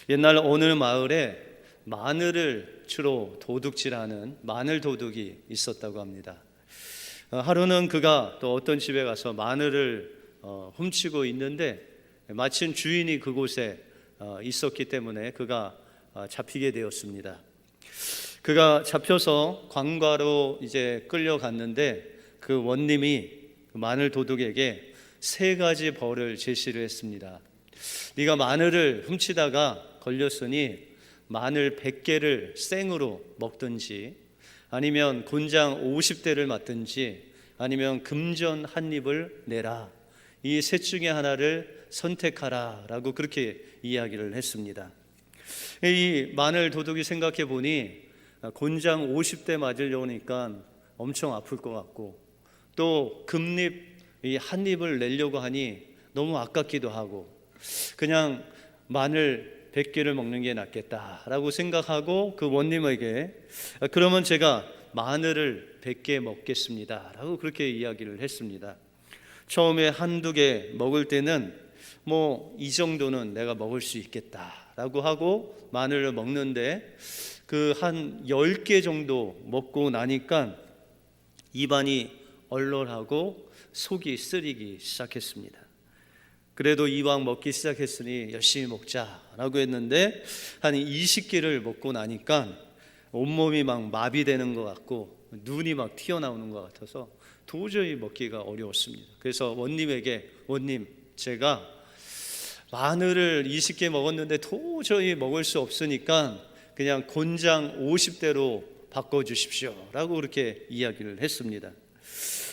옛날 어느 마을에 마늘을 주로 도둑질하는 마늘 도둑이 있었다고 합니다. 하루는 그가 또 어떤 집에 가서 마늘을 훔치고 있는데 마침 주인이 그곳에 있었기 때문에 그가 잡히게 되었습니다. 그가 잡혀서 관과로 이제 끌려갔는데 그 원님이 마늘 도둑에게 3가지 벌을 제시를 했습니다. 네가 마늘을 훔치다가 걸렸으니 마늘 100개를 생으로 먹든지, 아니면 곤장 50대를 맞든지, 아니면 금전 한 입을 내라. 이 셋 중에 하나를 선택하라 라고 그렇게 이야기를 했습니다. 이 마늘 도둑이 생각해 보니 곤장 50대 맞으려니까 엄청 아플 것 같고, 또 금잎 한 입을 내려고 하니 너무 아깝기도 하고, 그냥 마늘 100개를 먹는 게 낫겠다라고 생각하고 그 원님에게 그러면 제가 마늘을 100개 먹겠습니다 라고 그렇게 이야기를 했습니다. 처음에 한두 개 먹을 때는 뭐 이 정도는 내가 먹을 수 있겠다라고 하고 마늘을 먹는데 그 한 10개 정도 먹고 나니까 입안이 얼얼하고 속이 쓰리기 시작했습니다. 그래도 이왕 먹기 시작했으니 열심히 먹자라고 했는데 한 20개를 먹고 나니까 온몸이 막 마비되는 것 같고 눈이 막 튀어나오는 것 같아서 도저히 먹기가 어려웠습니다. 그래서 원님에게, 원님, 제가 마늘을 20개 먹었는데 도저히 먹을 수 없으니까 그냥 곤장 50대로 바꿔주십시오 라고 그렇게 이야기를 했습니다.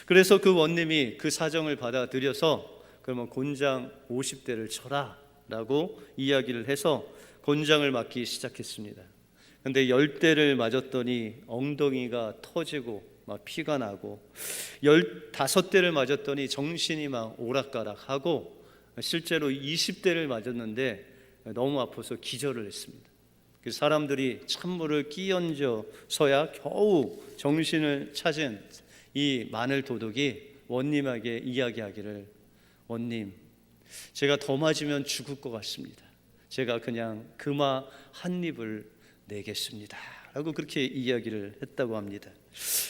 그래서 그 원님이 그 사정을 받아들여서 그러면 곤장 50대를 쳐라 라고 이야기를 해서 곤장을 맞기 시작했습니다. 근데 10대를 맞았더니 엉덩이가 터지고 막 피가 나고, 15대를 맞았더니 정신이 막 오락가락하고, 실제로 20대를 맞았는데 너무 아파서 기절을 했습니다. 그 사람들이 찬물을 끼얹어서야 겨우 정신을 찾은 이 마늘 도둑이 원님에게 이야기하기를, 원님, 제가 더 맞으면 죽을 것 같습니다. 제가 그냥 금화 한 입을 내겠습니다 라고 그렇게 이야기를 했다고 합니다.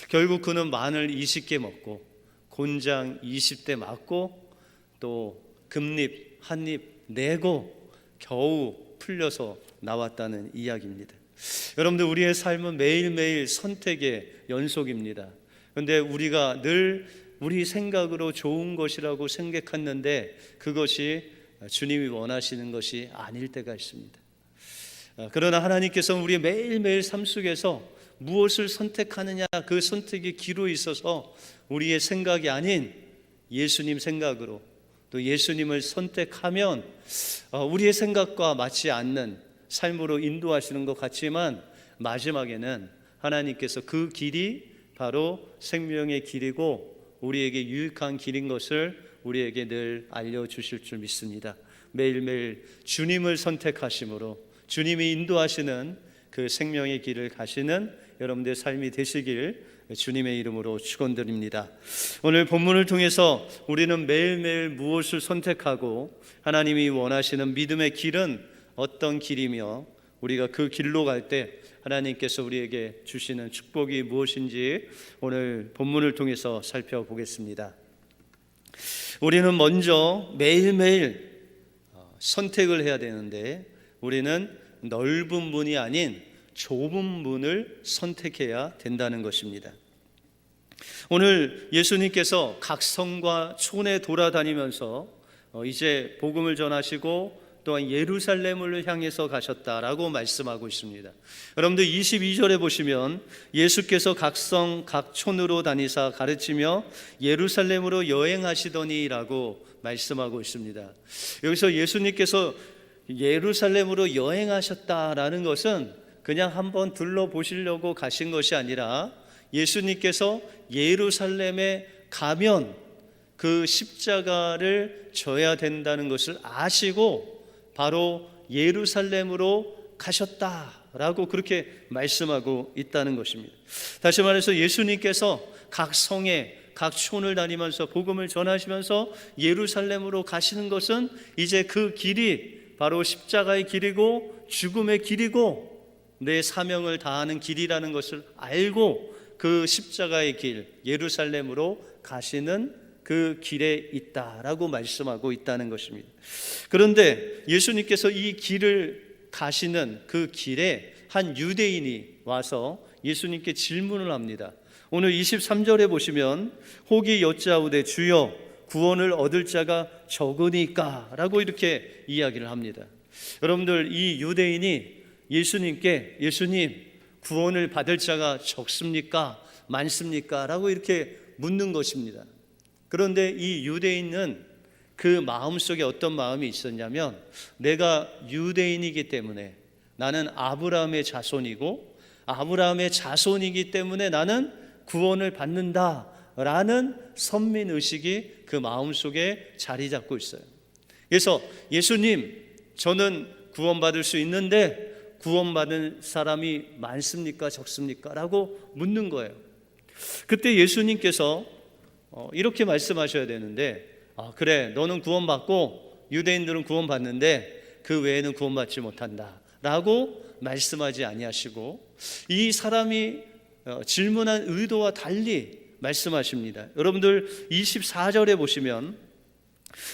결국 그는 마늘 20개 먹고 곤장 20대 맞고 또 금잎 한 입 내고 겨우 풀려서 나왔다는 이야기입니다. 여러분들, 우리의 삶은 매일매일 선택의 연속입니다. 그런데 우리가 늘 우리 생각으로 좋은 것이라고 생각했는데 그것이 주님이 원하시는 것이 아닐 때가 있습니다. 그러나 하나님께서 우리의 매일매일 삶 속에서 무엇을 선택하느냐, 그 선택의 기로 있어서 우리의 생각이 아닌 예수님 생각으로, 또 예수님을 선택하면 우리의 생각과 맞지 않는 삶으로 인도하시는 것 같지만 마지막에는 하나님께서 그 길이 바로 생명의 길이고 우리에게 유익한 길인 것을 우리에게 늘 알려주실 줄 믿습니다. 매일매일 주님을 선택하심으로 주님이 인도하시는 그 생명의 길을 가시는 여러분들의 삶이 되시길 주님의 이름으로 축원드립니다. 오늘 본문을 통해서 우리는 매일매일 무엇을 선택하고 하나님이 원하시는 믿음의 길은 어떤 길이며 우리가 그 길로 갈 때 하나님께서 우리에게 주시는 축복이 무엇인지 오늘 본문을 통해서 살펴보겠습니다. 우리는 먼저 매일매일 선택을 해야 되는데 우리는 넓은 문이 아닌 좁은 문을 선택해야 된다는 것입니다. 오늘 예수님께서 각 성과 촌에 돌아다니면서 이제 복음을 전하시고 또한 예루살렘을 향해서 가셨다라고 말씀하고 있습니다. 여러분들 22절에 보시면 예수께서 각 성, 각 촌으로 다니사 가르치며 예루살렘으로 여행하시더니라고 말씀하고 있습니다. 여기서 예수님께서 예루살렘으로 여행하셨다라는 것은 그냥 한번 둘러보시려고 가신 것이 아니라 예수님께서 예루살렘에 가면 그 십자가를 져야 된다는 것을 아시고 바로 예루살렘으로 가셨다라고 그렇게 말씀하고 있다는 것입니다. 다시 말해서 예수님께서 각 성에 각 촌을 다니면서 복음을 전하시면서 예루살렘으로 가시는 것은 이제 그 길이 바로 십자가의 길이고 죽음의 길이고 내 사명을 다하는 길이라는 것을 알고 그 십자가의 길, 예루살렘으로 가시는 그 길에 있다라고 말씀하고 있다는 것입니다. 그런데 예수님께서 이 길을 가시는 그 길에 한 유대인이 와서 예수님께 질문을 합니다. 오늘 23절에 보시면 혹이 여짜오되 주여 구원을 얻을 자가 적으니까 라고 이렇게 이야기를 합니다. 여러분들, 이 유대인이 예수님께 예수님 구원을 받을 자가 적습니까? 많습니까? 라고 이렇게 묻는 것입니다. 그런데 이 유대인은 그 마음속에 어떤 마음이 있었냐면 내가 유대인이기 때문에 나는 아브라함의 자손이고 아브라함의 자손이기 때문에 나는 구원을 받는다라는 선민의식이 그 마음속에 자리 잡고 있어요. 그래서 예수님, 저는 구원받을 수 있는데 구원받은 사람이 많습니까? 적습니까? 라고 묻는 거예요. 그때 예수님께서 이렇게 말씀하셔야 되는데 그래, 너는 구원받고 유대인들은 구원받는데 그 외에는 구원받지 못한다 라고 말씀하지 아니하시고 이 사람이 질문한 의도와 달리 말씀하십니다. 여러분들 24절에 보시면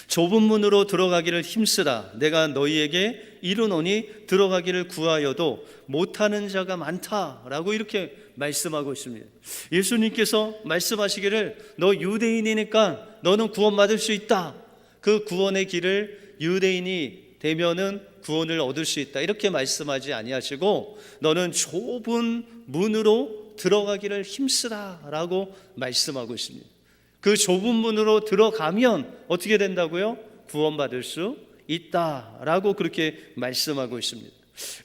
좁은 문으로 들어가기를 힘쓰라. 내가 너희에게 이르노니 들어가기를 구하여도 못하는 자가 많다라고 이렇게 말씀하고 있습니다. 예수님께서 말씀하시기를 너 유대인이니까 너는 구원받을 수 있다. 그 구원의 길을 유대인이 되면은 구원을 얻을 수 있다. 이렇게 말씀하지 아니하시고 너는 좁은 문으로 들어가기를 힘쓰라라고 말씀하고 있습니다. 그 좁은 문으로 들어가면 어떻게 된다고요? 구원받을 수 있다라고 그렇게 말씀하고 있습니다.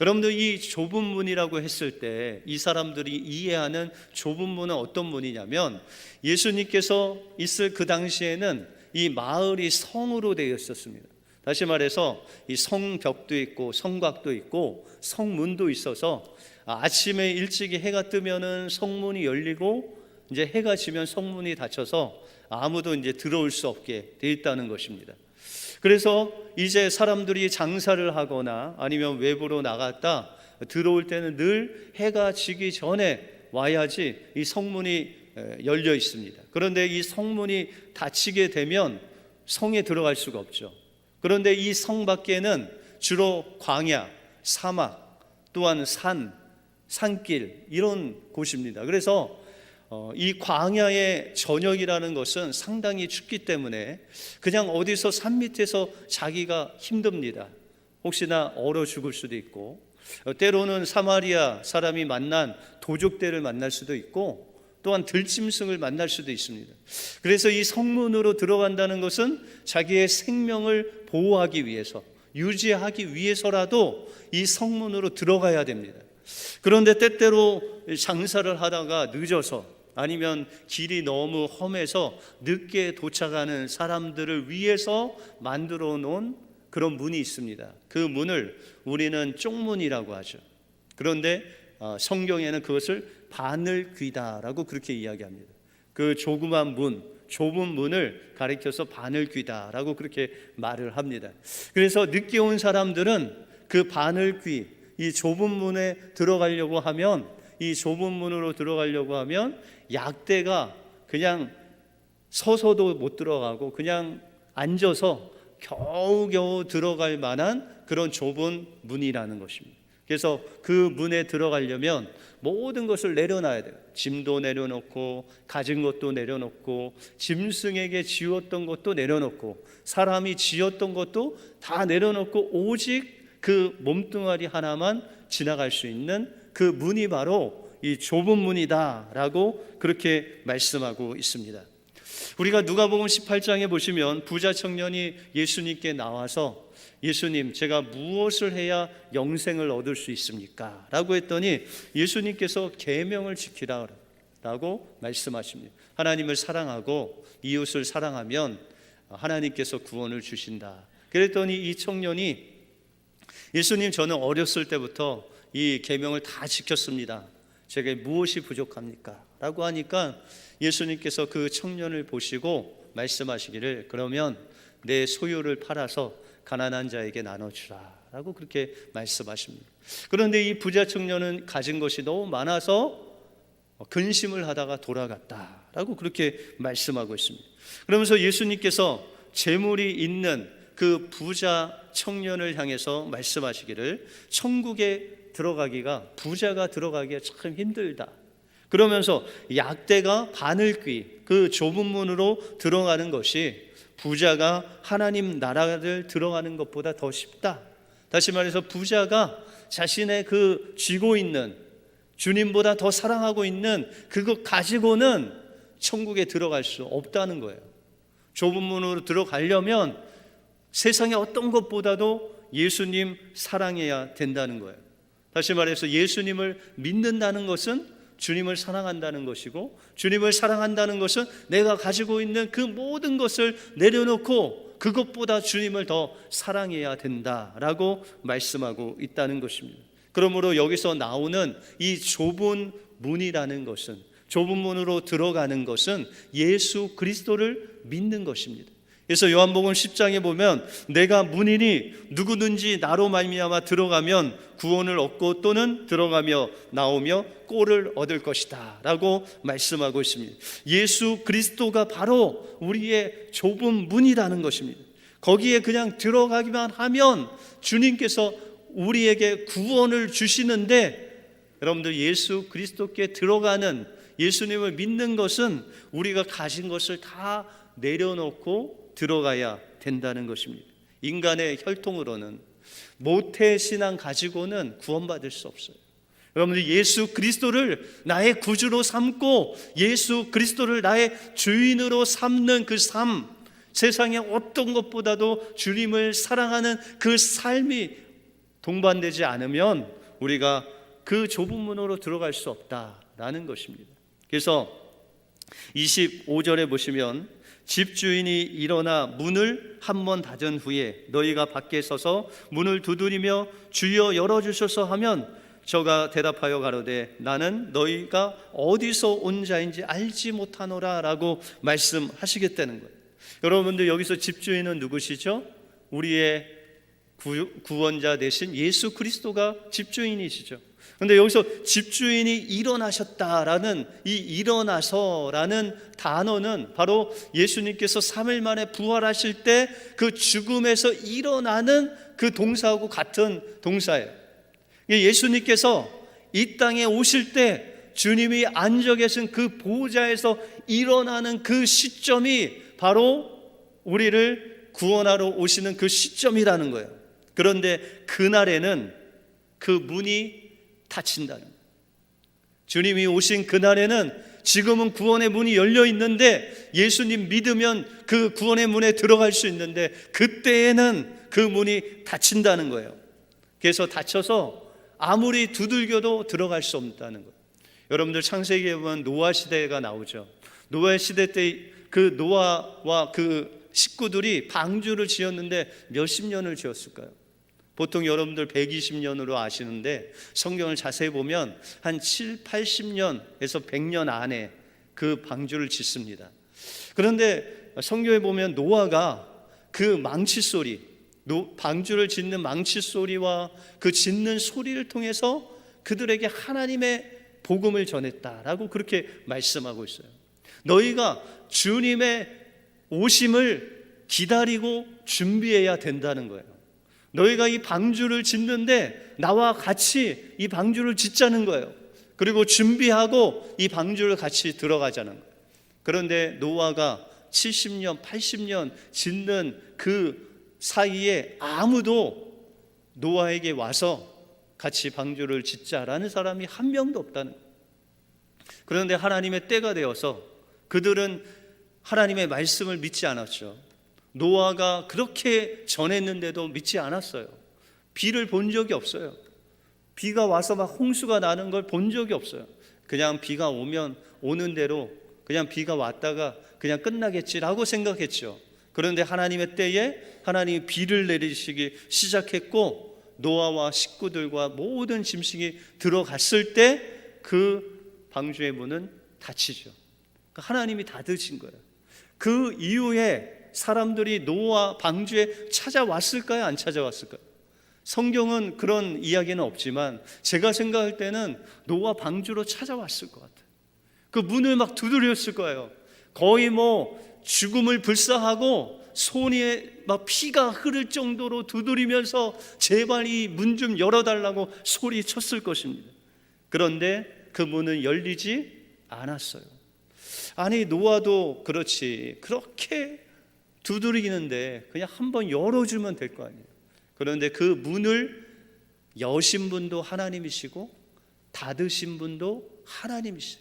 여러분들, 이 좁은 문이라고 했을 때 이 사람들이 이해하는 좁은 문은 어떤 문이냐면 예수님께서 있을 그 당시에는 이 마을이 성으로 되어 있었습니다. 다시 말해서 이 성벽도 있고 성곽도 있고 성문도 있어서 아침에 일찍이 해가 뜨면은 성문이 열리고 이제 해가 지면 성문이 닫혀서 아무도 이제 들어올 수 없게 되어 있다는 것입니다. 그래서 이제 사람들이 장사를 하거나 아니면 외부로 나갔다 들어올 때는 늘 해가 지기 전에 와야지 이 성문이 열려 있습니다. 그런데 이 성문이 닫히게 되면 성에 들어갈 수가 없죠. 그런데 이 성 밖에는 주로 광야, 사막, 또한 산길 이런 곳입니다. 그래서 이 광야의 저녁이라는 것은 상당히 춥기 때문에 그냥 어디서 산 밑에서 자기가 힘듭니다. 혹시나 얼어 죽을 수도 있고 때로는 사마리아 사람이 만난 도적들을 만날 수도 있고 또한 들짐승을 만날 수도 있습니다. 그래서 이 성문으로 들어간다는 것은 자기의 생명을 보호하기 위해서, 유지하기 위해서라도 이 성문으로 들어가야 됩니다. 그런데 때때로 장사를 하다가 늦어서 아니면 길이 너무 험해서 늦게 도착하는 사람들을 위해서 만들어 놓은 그런 문이 있습니다. 그 문을 우리는 쪽문이라고 하죠. 그런데 성경에는 그것을 바늘귀다라고 그렇게 이야기합니다. 그 조그만 문, 좁은 문을 가리켜서 바늘귀다라고 그렇게 말을 합니다. 그래서 늦게 온 사람들은 그 바늘귀, 이 좁은 문에 들어가려고 하면, 이 좁은 문으로 들어가려고 하면 약대가 그냥 서서도 못 들어가고 그냥 앉아서 겨우겨우 들어갈 만한 그런 좁은 문이라는 것입니다. 그래서 그 문에 들어가려면 모든 것을 내려놔야 돼요. 짐도 내려놓고 가진 것도 내려놓고 짐승에게 지었던 것도 내려놓고 사람이 지었던 것도 다 내려놓고 오직 그 몸뚱아리 하나만 지나갈 수 있는 그 문이 바로 이 좁은 문이다라고 그렇게 말씀하고 있습니다. 우리가 누가복음 18장에 보시면 부자 청년이 예수님께 나와서 예수님, 제가 무엇을 해야 영생을 얻을 수 있습니까? 라고 했더니 예수님께서 계명을 지키라라고 말씀하십니다. 하나님을 사랑하고 이웃을 사랑하면 하나님께서 구원을 주신다. 그랬더니 이 청년이 예수님, 저는 어렸을 때부터 이 계명을 다 지켰습니다. 제게 무엇이 부족합니까? 라고 하니까 예수님께서 그 청년을 보시고 말씀하시기를 그러면 내 소유를 팔아서 가난한 자에게 나눠주라 라고 그렇게 말씀하십니다. 그런데 이 부자 청년은 가진 것이 너무 많아서 근심을 하다가 돌아갔다라고 그렇게 말씀하고 있습니다. 그러면서 예수님께서 재물이 있는 그 부자 청년을 향해서 말씀하시기를 천국에 들어가기가, 부자가 들어가기가 참 힘들다. 그러면서 약대가 바늘귀, 그 좁은 문으로 들어가는 것이 부자가 하나님 나라를 들어가는 것보다 더 쉽다. 다시 말해서 부자가 자신의 그 쥐고 있는, 주님보다 더 사랑하고 있는 그것 가지고는 천국에 들어갈 수 없다는 거예요. 좁은 문으로 들어가려면 세상의 어떤 것보다도 예수님 사랑해야 된다는 거예요. 다시 말해서 예수님을 믿는다는 것은 주님을 사랑한다는 것이고, 주님을 사랑한다는 것은 내가 가지고 있는 그 모든 것을 내려놓고 그것보다 주님을 더 사랑해야 된다라고 말씀하고 있다는 것입니다. 그러므로 여기서 나오는 이 좁은 문이라는 것은, 좁은 문으로 들어가는 것은 예수 그리스도를 믿는 것입니다. 그래서 요한복음 10장에 보면 내가 문이니 누구든지 나로 말미암아 들어가면 구원을 얻고 또는 들어가며 나오며 꼴을 얻을 것이다 라고 말씀하고 있습니다. 예수 그리스도가 바로 우리의 좁은 문이라는 것입니다. 거기에 그냥 들어가기만 하면 주님께서 우리에게 구원을 주시는데, 여러분들 예수 그리스도께 들어가는, 예수님을 믿는 것은 우리가 가진 것을 다 내려놓고 들어가야 된다는 것입니다. 인간의 혈통으로는 모태신앙 가지고는 구원받을 수 없어요. 여러분들 예수 그리스도를 나의 구주로 삼고 예수 그리스도를 나의 주인으로 삼는 그 삶, 세상의 어떤 것보다도 주님을 사랑하는 그 삶이 동반되지 않으면 우리가 그 좁은 문으로 들어갈 수 없다라는 것입니다. 그래서 25절에 보시면 집주인이 일어나 문을 한 번 닫은 후에 너희가 밖에 서서 문을 두드리며 주여 열어주소서 하면 저가 대답하여 가로되 나는 너희가 어디서 온 자인지 알지 못하노라 라고 말씀하시겠다는 거예요. 여러분들 여기서 집주인은 누구시죠? 우리의 구원자 되신 예수 그리스도가 집주인이시죠. 그런데 여기서 집주인이 일어나셨다라는 이 일어나서라는 단어는 바로 예수님께서 3일 만에 부활하실 때 그 죽음에서 일어나는 그 동사하고 같은 동사예요. 예수님께서 이 땅에 오실 때 주님이 앉아 계신 그 보좌에서 일어나는 그 시점이 바로 우리를 구원하러 오시는 그 시점이라는 거예요. 그런데 그날에는 그 문이 닫힌다는 거예요. 주님이 오신 그날에는 지금은 구원의 문이 열려 있는데 예수님 믿으면 그 구원의 문에 들어갈 수 있는데 그때에는 그 문이 닫힌다는 거예요. 그래서 닫혀서 아무리 두들겨도 들어갈 수 없다는 거예요. 여러분들 창세기에 보면 노아 시대가 나오죠. 노아 시대 때 그 노아와 그 식구들이 방주를 지었는데 몇십 년을 지었을까요? 보통 여러분들 120년으로 아시는데 성경을 자세히 보면 한 7, 80년에서 100년 안에 그 방주를 짓습니다. 그런데 성경에 보면 노아가 그 망치 소리, 방주를 짓는 망치 소리와 그 짓는 소리를 통해서 그들에게 하나님의 복음을 전했다라고 그렇게 말씀하고 있어요. 너희가 주님의 오심을 기다리고 준비해야 된다는 거예요. 너희가 이 방주를 짓는데 나와 같이 이 방주를 짓자는 거예요. 그리고 준비하고 이 방주를 같이 들어가자는 거예요. 그런데 노아가 70년, 80년 짓는 그 사이에 아무도 노아에게 와서 같이 방주를 짓자라는 사람이 한 명도 없다는 거예요. 그런데 하나님의 때가 되어서 그들은 하나님의 말씀을 믿지 않았죠. 노아가 그렇게 전했는데도 믿지 않았어요. 비를 본 적이 없어요. 비가 와서 막 홍수가 나는 걸 본 적이 없어요. 그냥 비가 오면 오는 대로 그냥 비가 왔다가 그냥 끝나겠지라고 생각했죠. 그런데 하나님의 때에 하나님이 비를 내리시기 시작했고 노아와 식구들과 모든 짐승이 들어갔을 때 그 방주의 문은 닫히죠. 하나님이 닫으신 거예요. 그 이후에 사람들이 노아 방주에 찾아왔을까요? 안 찾아왔을까요? 성경은 그런 이야기는 없지만 제가 생각할 때는 노아 방주로 찾아왔을 것 같아요. 그 문을 막 두드렸을 거예요. 거의 죽음을 불사하고 손에 막 피가 흐를 정도로 두드리면서 제발 이 문 좀 열어달라고 소리쳤을 것입니다. 그런데 그 문은 열리지 않았어요. 아니, 노아도 그렇지, 그렇게 두드리는데 그냥 한번 열어주면 될 거 아니에요. 그런데 그 문을 여신 분도 하나님이시고 닫으신 분도 하나님이시죠.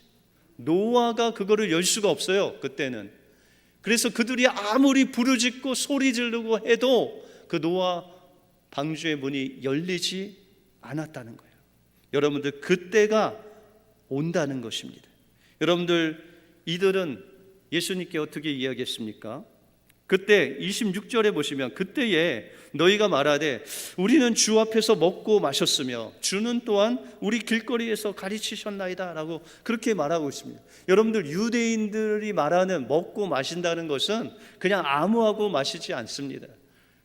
노아가 그거를 열 수가 없어요, 그때는. 그래서 그들이 아무리 부르짖고 소리 지르고 해도 그 노아 방주의 문이 열리지 않았다는 거예요. 여러분들, 그때가 온다는 것입니다. 여러분들, 이들은 예수님께 어떻게 이야기했습니까? 그때 26절에 보시면, 그때에 너희가 말하되 우리는 주 앞에서 먹고 마셨으며 주는 또한 우리 길거리에서 가르치셨나이다 라고 그렇게 말하고 있습니다. 여러분들, 유대인들이 말하는 먹고 마신다는 것은 그냥 아무하고 마시지 않습니다.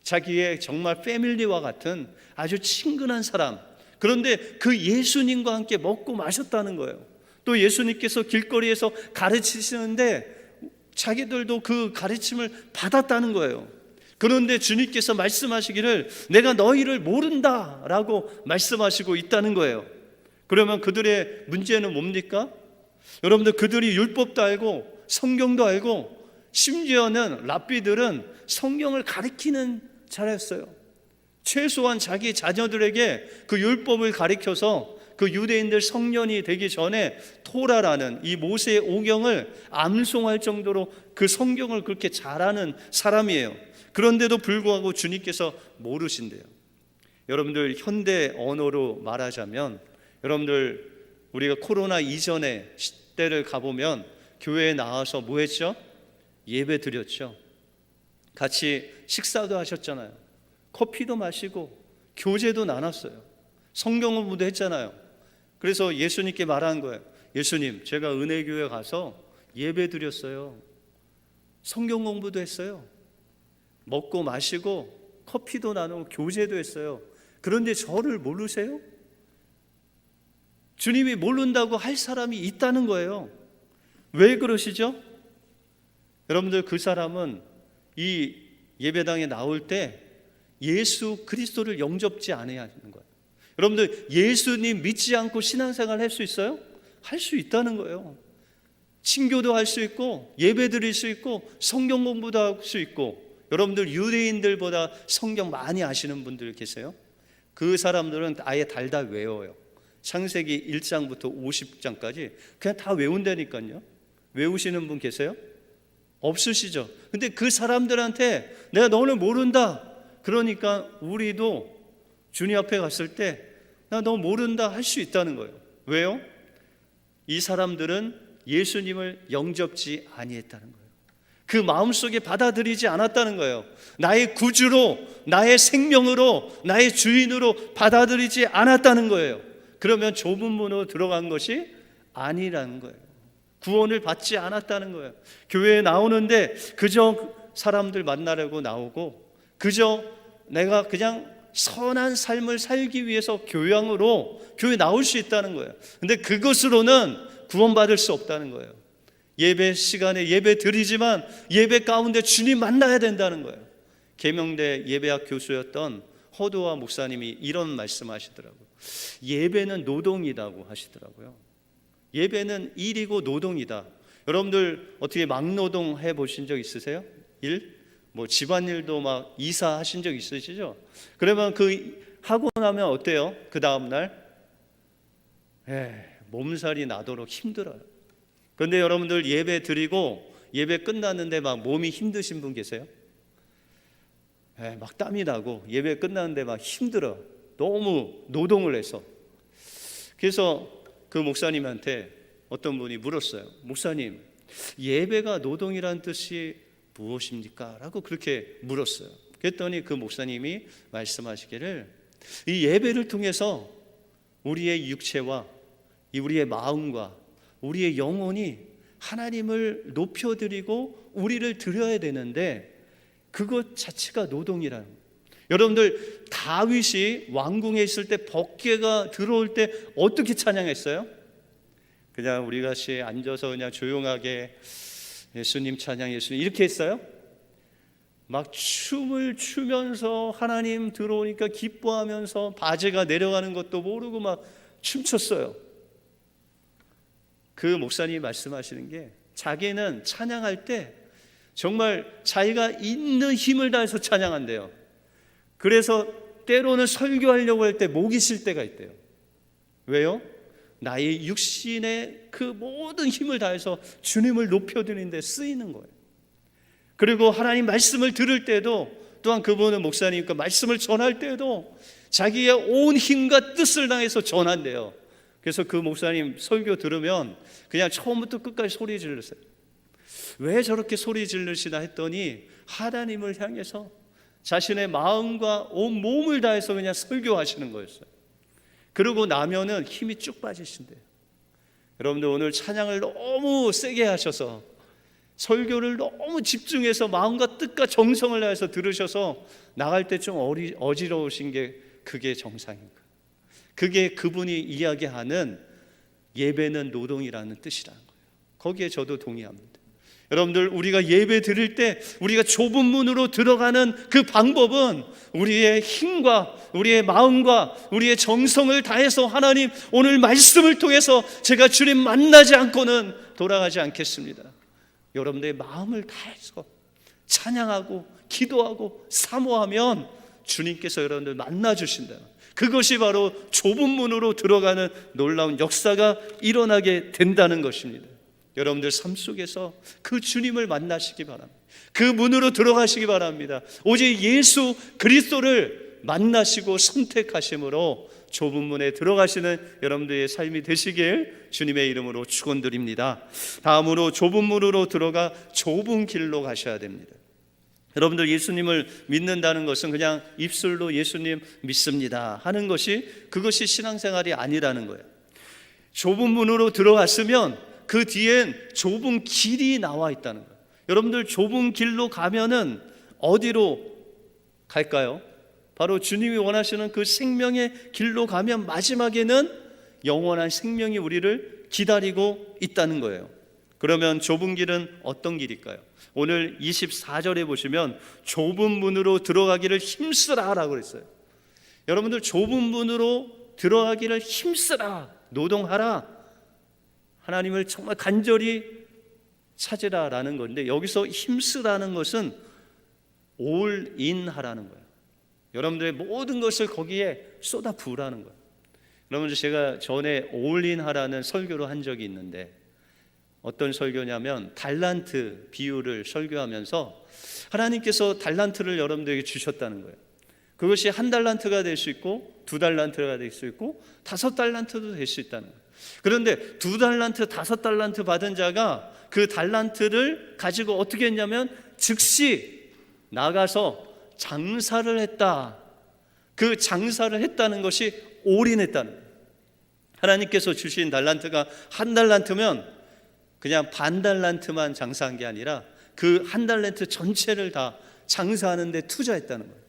자기의 정말 패밀리와 같은 아주 친근한 사람, 그런데 그 예수님과 함께 먹고 마셨다는 거예요. 또 예수님께서 길거리에서 가르치시는데 자기들도 그 가르침을 받았다는 거예요. 그런데 주님께서 말씀하시기를 내가 너희를 모른다 라고 말씀하시고 있다는 거예요. 그러면 그들의 문제는 뭡니까? 여러분들, 그들이 율법도 알고 성경도 알고 심지어는 랍비들은 성경을 가르치는 자였어요. 최소한 자기 자녀들에게 그 율법을 가르쳐서 그 유대인들 성년이 되기 전에 토라라는 이 모세의 오경을 암송할 정도로 그 성경을 그렇게 잘하는 사람이에요. 그런데도 불구하고 주님께서 모르신대요. 여러분들, 현대 언어로 말하자면, 여러분들, 우리가 코로나 이전의 시대를 가보면 교회에 나와서 뭐 했죠? 예배 드렸죠. 같이 식사도 하셨잖아요. 커피도 마시고 교제도 나눴어요. 성경 공부도 했잖아요. 그래서 예수님께 말한 거예요. 예수님, 제가 은혜교회 가서 예배 드렸어요. 성경 공부도 했어요. 먹고 마시고 커피도 나누고 교제도 했어요. 그런데 저를 모르세요? 주님이 모른다고 할 사람이 있다는 거예요. 왜 그러시죠? 여러분들, 그 사람은 이 예배당에 나올 때 예수 그리스도를 영접지 않아야 하는 거예요. 여러분들, 예수님 믿지 않고 신앙생활 할 수 있어요? 할 수 있다는 거예요. 친교도 할 수 있고 예배 드릴 수 있고 성경 공부도 할 수 있고. 여러분들, 유대인들보다 성경 많이 아시는 분들 계세요? 그 사람들은 아예 달다 외워요. 창세기 1장부터 50장까지 그냥 다 외운다니까요. 외우시는 분 계세요? 없으시죠? 근데 그 사람들한테 내가 너를 모른다, 그러니까 우리도 주님 앞에 갔을 때 나 너 모른다 할 수 있다는 거예요. 왜요? 이 사람들은 예수님을 영접지 아니했다는 거예요. 그 마음속에 받아들이지 않았다는 거예요. 나의 구주로, 나의 생명으로, 나의 주인으로 받아들이지 않았다는 거예요. 그러면 좁은 문으로 들어간 것이 아니라는 거예요. 구원을 받지 않았다는 거예요. 교회에 나오는데 그저 사람들 만나려고 나오고, 그저 내가 그냥 선한 삶을 살기 위해서 교양으로 교회 나올 수 있다는 거예요. 근데 그것으로는 구원받을 수 없다는 거예요. 예배 시간에 예배 드리지만 예배 가운데 주님 만나야 된다는 거예요. 계명대 예배학 교수였던 허도와 목사님이 이런 말씀하시더라고요. 예배는 노동이라고 하시더라고요. 예배는 일이고 노동이다. 여러분들, 어떻게 막노동 해보신 적 있으세요? 일? 집안일도 막 이사하신 적 있으시죠? 그러면 그 하고 나면 어때요? 그 다음날 몸살이 나도록 힘들어요. 그런데 여러분들, 예배 드리고 예배 끝났는데 막 몸이 힘드신 분 계세요? 막 땀이 나고 예배 끝났는데 막 힘들어. 너무 노동을 해서. 그래서 그 목사님한테 어떤 분이 물었어요. 목사님, 예배가 노동이란 뜻이 무엇입니까? 라고 그렇게 물었어요. 그랬더니 그 목사님이 말씀하시기를, 이 예배를 통해서 우리의 육체와 우리의 마음과 우리의 영혼이 하나님을 높여드리고 우리를 드려야 되는데, 그것 자체가 노동이라는 거예요. 여러분들 다윗이 왕궁에 있을 때 법궤가 들어올 때 어떻게 찬양했어요? 그냥 우리 같이 앉아서 그냥 조용하게 예수님 찬양 예수님 이렇게 했어요? 막 춤을 추면서 하나님 들어오니까 기뻐하면서 바지가 내려가는 것도 모르고 막 춤췄어요. 그 목사님이 말씀하시는 게 자기는 찬양할 때 정말 자기가 있는 힘을 다해서 찬양한대요. 그래서 때로는 설교하려고 할 때 목이 쉴 때가 있대요. 왜요? 나의 육신의 그 모든 힘을 다해서 주님을 높여드리는 데 쓰이는 거예요. 그리고 하나님 말씀을 들을 때도 또한 그분은 목사님과 말씀을 전할 때도 자기의 온 힘과 뜻을 당해서 전한대요. 그래서 그 목사님 설교 들으면 그냥 처음부터 끝까지 소리 질렀어요. 왜 저렇게 소리 지르시나 했더니 하나님을 향해서 자신의 마음과 온 몸을 다해서 그냥 설교하시는 거였어요. 그러고 나면은 힘이 쭉 빠지신대요. 여러분들 오늘 찬양을 너무 세게 하셔서 설교를 너무 집중해서 마음과 뜻과 정성을 다해서 들으셔서 나갈 때 좀 어지러우신 게 그게 정상인가? 그게 그분이 이야기하는 예배는 노동이라는 뜻이라는 거예요. 거기에 저도 동의합니다. 여러분들 우리가 예배 드릴 때 우리가 좁은 문으로 들어가는 그 방법은 우리의 힘과 우리의 마음과 우리의 정성을 다해서 하나님 오늘 말씀을 통해서 제가 주님 만나지 않고는 돌아가지 않겠습니다. 여러분들의 마음을 다해서 찬양하고 기도하고 사모하면 주님께서 여러분들 만나주신다. 그것이 바로 좁은 문으로 들어가는 놀라운 역사가 일어나게 된다는 것입니다. 여러분들 삶 속에서 그 주님을 만나시기 바랍니다. 그 문으로 들어가시기 바랍니다. 오직 예수 그리스도를 만나시고 선택하심으로 좁은 문에 들어가시는 여러분들의 삶이 되시길 주님의 이름으로 축원드립니다. 다음으로 좁은 문으로 들어가 좁은 길로 가셔야 됩니다. 여러분들 예수님을 믿는다는 것은 그냥 입술로 예수님 믿습니다 하는 것이 그것이 신앙생활이 아니라는 거예요. 좁은 문으로 들어갔으면 그 뒤엔 좁은 길이 나와 있다는 거예요. 여러분들 좁은 길로 가면은 어디로 갈까요? 바로 주님이 원하시는 그 생명의 길로 가면 마지막에는 영원한 생명이 우리를 기다리고 있다는 거예요. 그러면 좁은 길은 어떤 길일까요? 오늘 24절에 보시면 좁은 문으로 들어가기를 힘쓰라 라고 그랬어요. 여러분들 좁은 문으로 들어가기를 힘쓰라, 노동하라, 하나님을 정말 간절히 찾으라라는 건데 여기서 힘쓰라는 것은 올인 하라는 거예요. 여러분들의 모든 것을 거기에 쏟아 부으라는 거예요. 여러분들 제가 전에 올인 하라는 설교를 한 적이 있는데 어떤 설교냐면 달란트 비유를 설교하면서 하나님께서 달란트를 여러분들에게 주셨다는 거예요. 그것이 1달란트가 될 수 있고 2달란트가 될 수 있고 5달란트도 될 수 있다는 거예요. 그런데 2달란트, 5달란트 받은 자가 그 달란트를 가지고 어떻게 했냐면 즉시 나가서 장사를 했다. 그 장사를 했다는 것이 올인했다는 거예요. 하나님께서 주신 달란트가 1달란트면 그냥 반 달란트만 장사한 게 아니라 그 1달란트 전체를 다 장사하는 데 투자했다는 거예요.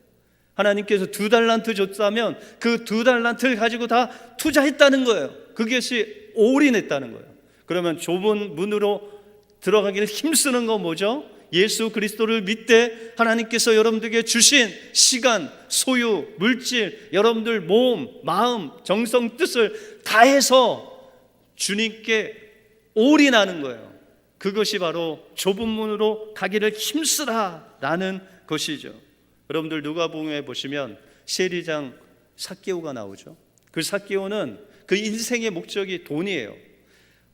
하나님께서 2달란트 줬다면 그 2달란트를 가지고 다 투자했다는 거예요. 그것이 올인했다는 거예요. 그러면 좁은 문으로 들어가기를 힘쓰는 건 뭐죠? 예수 그리스도를 믿되 하나님께서 여러분들에게 주신 시간, 소유, 물질, 여러분들 몸, 마음, 정성, 뜻을 다해서 주님께 올인하는 거예요. 그것이 바로 좁은 문으로 가기를 힘쓰라라는 것이죠. 여러분들 누가복음에 보시면 세리장 삭개오가 나오죠. 그 삭개오는 그 인생의 목적이 돈이에요.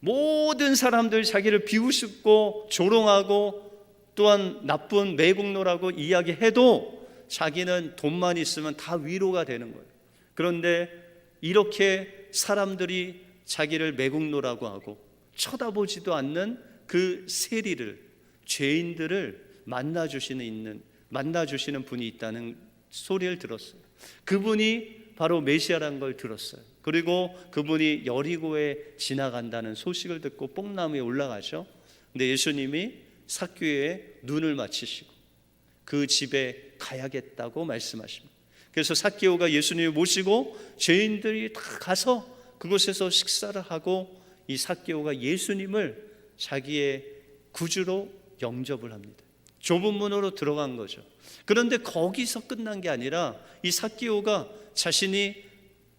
모든 사람들 자기를 비웃고 조롱하고 또한 나쁜 매국노라고 이야기해도 자기는 돈만 있으면 다 위로가 되는 거예요. 그런데 이렇게 사람들이 자기를 매국노라고 하고 쳐다보지도 않는 그 세리를, 죄인들을 만나주시는 분이 있다는 소리를 들었어요. 그분이 바로 메시아라는 걸 들었어요. 그리고 그분이 여리고에 지나간다는 소식을 듣고 뽕나무에 올라가죠. 근데 예수님이 삭개오의 눈을 맞추시고 그 집에 가야겠다고 말씀하십니다. 그래서 삭개오가 예수님을 모시고 죄인들이 다 가서 그곳에서 식사를 하고 이 삭개오가 예수님을 자기의 구주로 영접을 합니다. 좁은 문으로 들어간 거죠. 그런데 거기서 끝난 게 아니라 이 삭개오가 자신이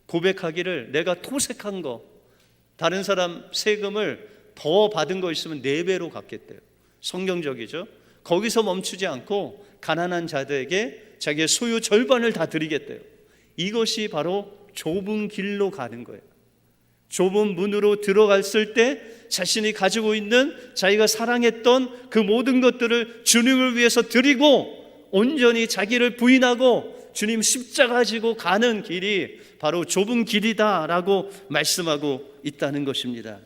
고백하기를 내가 토색한 거, 다른 사람 세금을 더 받은 거 있으면 4배로 갚겠대요. 성경적이죠. 거기서 멈추지 않고 가난한 자들에게 자기의 소유 절반을 다 드리겠대요. 이것이 바로 좁은 길로 가는 거예요. 좁은 문으로 들어갔을 때 자신이 가지고 있는 자기가 사랑했던 그 모든 것들을 주님을 위해서 드리고 온전히 자기를 부인하고 주님 십자가 지고 가는 길이 바로 좁은 길이다라고 말씀하고 있다는 것입니다.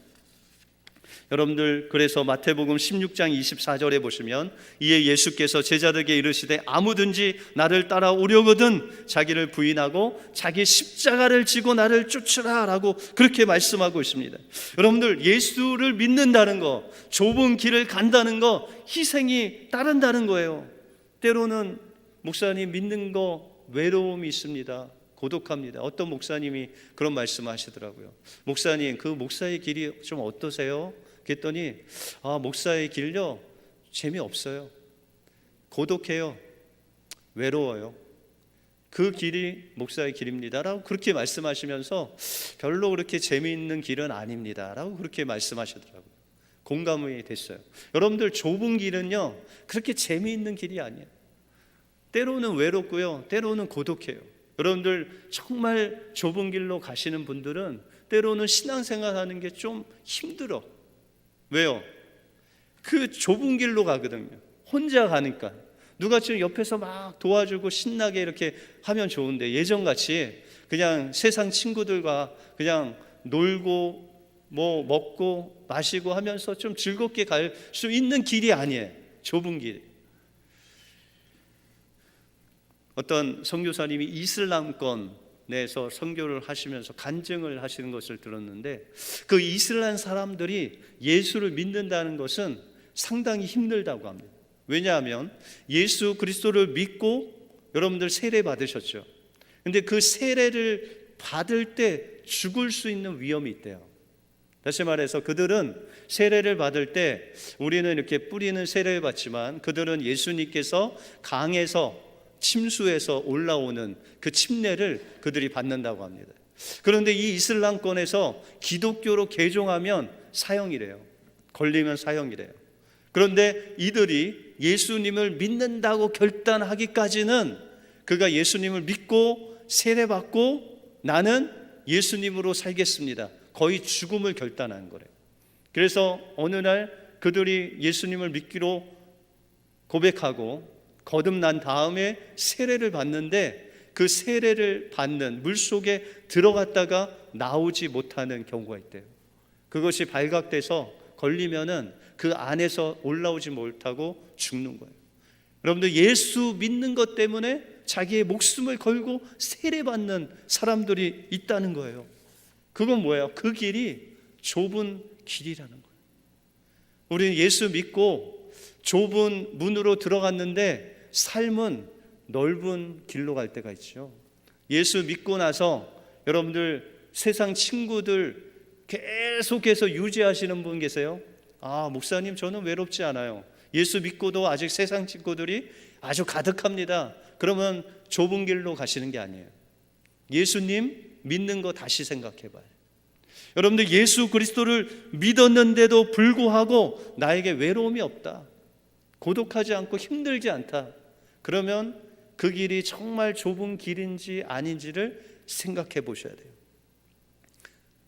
여러분들, 그래서 마태복음 16장 24절에 보시면 이에 예수께서 제자들에게 이르시되 아무든지 나를 따라오려거든 자기를 부인하고 자기 십자가를 지고 나를 쫓으라 라고 그렇게 말씀하고 있습니다. 여러분들, 예수를 믿는다는 거, 좁은 길을 간다는 거, 희생이 따른다는 거예요. 때로는 목사님 믿는 거 외로움이 있습니다. 고독합니다. 어떤 목사님이 그런 말씀을 하시더라고요. 목사님, 그 목사의 길이 좀 어떠세요? 그랬더니 목사의 길요, 재미없어요. 고독해요. 외로워요. 그 길이 목사의 길입니다 라고 그렇게 말씀하시면서 별로 그렇게 재미있는 길은 아닙니다 라고 그렇게 말씀하시더라고요. 공감이 됐어요. 여러분들, 좁은 길은요 그렇게 재미있는 길이 아니에요. 때로는 외롭고요, 때로는 고독해요. 여러분들, 정말 좁은 길로 가시는 분들은 때로는 신앙생활 하는 게 좀 힘들어. 왜요? 그 좁은 길로 가거든요. 혼자 가니까. 누가 지금 옆에서 막 도와주고 신나게 이렇게 하면 좋은데, 예전같이 그냥 세상 친구들과 그냥 놀고 뭐 먹고 마시고 하면서 좀 즐겁게 갈 수 있는 길이 아니에요. 좁은 길. 어떤 선교사님이 이슬람권에서 선교를 하시면서 간증을 하시는 것을 들었는데, 그 이슬람 사람들이 예수를 믿는다는 것은 상당히 힘들다고 합니다. 왜냐하면 예수 그리스도를 믿고 여러분들 세례 받으셨죠. 근데 그 세례를 받을 때 죽을 수 있는 위험이 있대요. 다시 말해서 그들은 세례를 받을 때 우리는 이렇게 뿌리는 세례를 받지만 그들은 예수님께서 강에서 침수에서 올라오는 그 침례를 그들이 받는다고 합니다. 그런데 이 이슬람권에서 기독교로 개종하면 사형이래요. 걸리면 사형이래요. 그런데 이들이 예수님을 믿는다고 결단하기까지는 그가 예수님을 믿고 세례받고 나는 예수님으로 살겠습니다, 거의 죽음을 결단한 거래요. 그래서 어느 날 그들이 예수님을 믿기로 고백하고 거듭난 다음에 세례를 받는데, 그 세례를 받는 물속에 들어갔다가 나오지 못하는 경우가 있대요. 그것이 발각돼서 걸리면은 그 안에서 올라오지 못하고 죽는 거예요. 여러분들, 예수 믿는 것 때문에 자기의 목숨을 걸고 세례받는 사람들이 있다는 거예요. 그건 뭐예요? 그 길이 좁은 길이라는 거예요. 우리는 예수 믿고 좁은 문으로 들어갔는데 삶은 넓은 길로 갈 때가 있죠. 예수 믿고 나서 여러분들, 세상 친구들 계속해서 유지하시는 분 계세요? 목사님, 저는 외롭지 않아요. 예수 믿고도 아직 세상 친구들이 아주 가득합니다. 그러면 좁은 길로 가시는 게 아니에요. 예수님 믿는 거 다시 생각해 봐요. 여러분들, 예수 그리스도를 믿었는데도 불구하고 나에게 외로움이 없다, 고독하지 않고 힘들지 않다, 그러면 그 길이 정말 좁은 길인지 아닌지를 생각해 보셔야 돼요.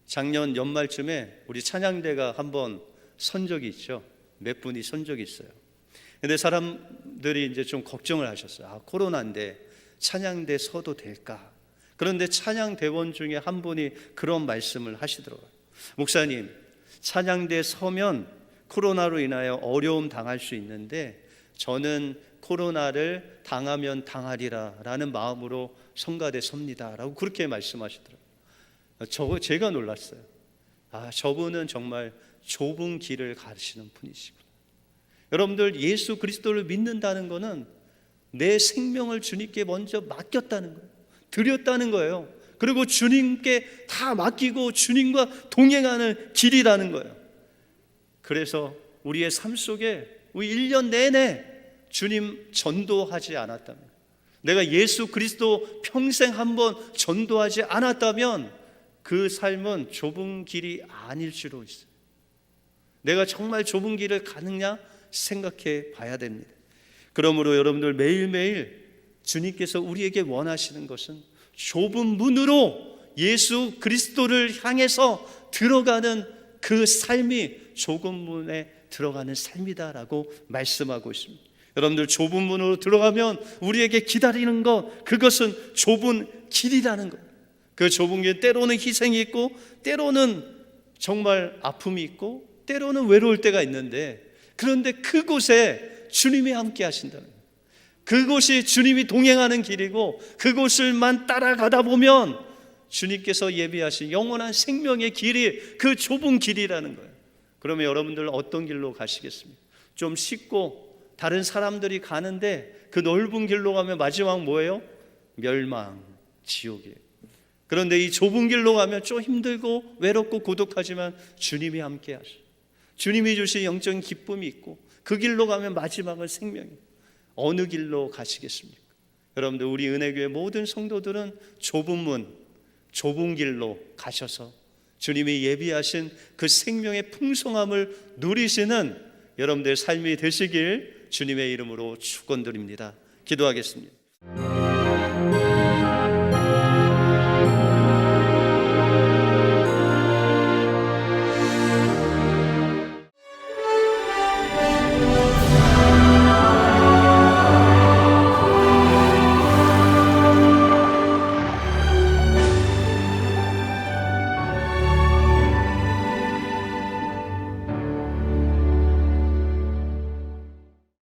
작년 연말쯤에 우리 찬양대가 한번 선 적이 있죠. 몇 분이 선 적이 있어요. 근데 사람들이 이제 좀 걱정을 하셨어요. 코로나인데 찬양대 서도 될까? 그런데 찬양대원 중에 한 분이 그런 말씀을 하시더라고요. 목사님, 찬양대 서면 코로나로 인하여 어려움 당할 수 있는데 저는 코로나를 당하면 당하리라 라는 마음으로 성가대 섭니다 라고 그렇게 말씀하시더라고요. 제가 놀랐어요. 저분은 정말 좁은 길을 가시는 분이시구나. 여러분들, 예수 그리스도를 믿는다는 것은 내 생명을 주님께 먼저 맡겼다는 거예요. 드렸다는 거예요. 그리고 주님께 다 맡기고 주님과 동행하는 길이라는 거예요. 그래서 우리의 삶 속에 우리 1년 내내 주님 전도하지 않았다면, 내가 예수 그리스도 평생 한번 전도하지 않았다면 그 삶은 좁은 길이 아닐 수도 있어요. 내가 정말 좁은 길을 가느냐 생각해 봐야 됩니다. 그러므로 여러분들 매일매일 주님께서 우리에게 원하시는 것은 좁은 문으로 예수 그리스도를 향해서 들어가는 그 삶이 좁은 문에 들어가는 삶이다라고 말씀하고 있습니다. 여러분들 좁은 문으로 들어가면 우리에게 기다리는 것, 그것은 좁은 길이라는 것. 그 좁은 길, 때로는 희생이 있고 때로는 정말 아픔이 있고 때로는 외로울 때가 있는데, 그런데 그곳에 주님이 함께 하신다는 거예요. 그곳이 주님이 동행하는 길이고 그곳을만 따라가다 보면 주님께서 예비하신 영원한 생명의 길이 그 좁은 길이라는 거예요. 그러면 여러분들 어떤 길로 가시겠습니까? 좀 쉽고 다른 사람들이 가는데 그 넓은 길로 가면 마지막 뭐예요? 멸망, 지옥이에요. 그런데 이 좁은 길로 가면 좀 힘들고 외롭고 고독하지만 주님이 함께 하셔. 주님이 주신 영적인 기쁨이 있고 그 길로 가면 마지막은 생명이에요. 어느 길로 가시겠습니까? 여러분들 우리 은혜교회 모든 성도들은 좁은 문, 좁은 길로 가셔서 주님이 예비하신 그 생명의 풍성함을 누리시는 여러분들의 삶이 되시길 주님의 이름으로 축원드립니다. 기도하겠습니다.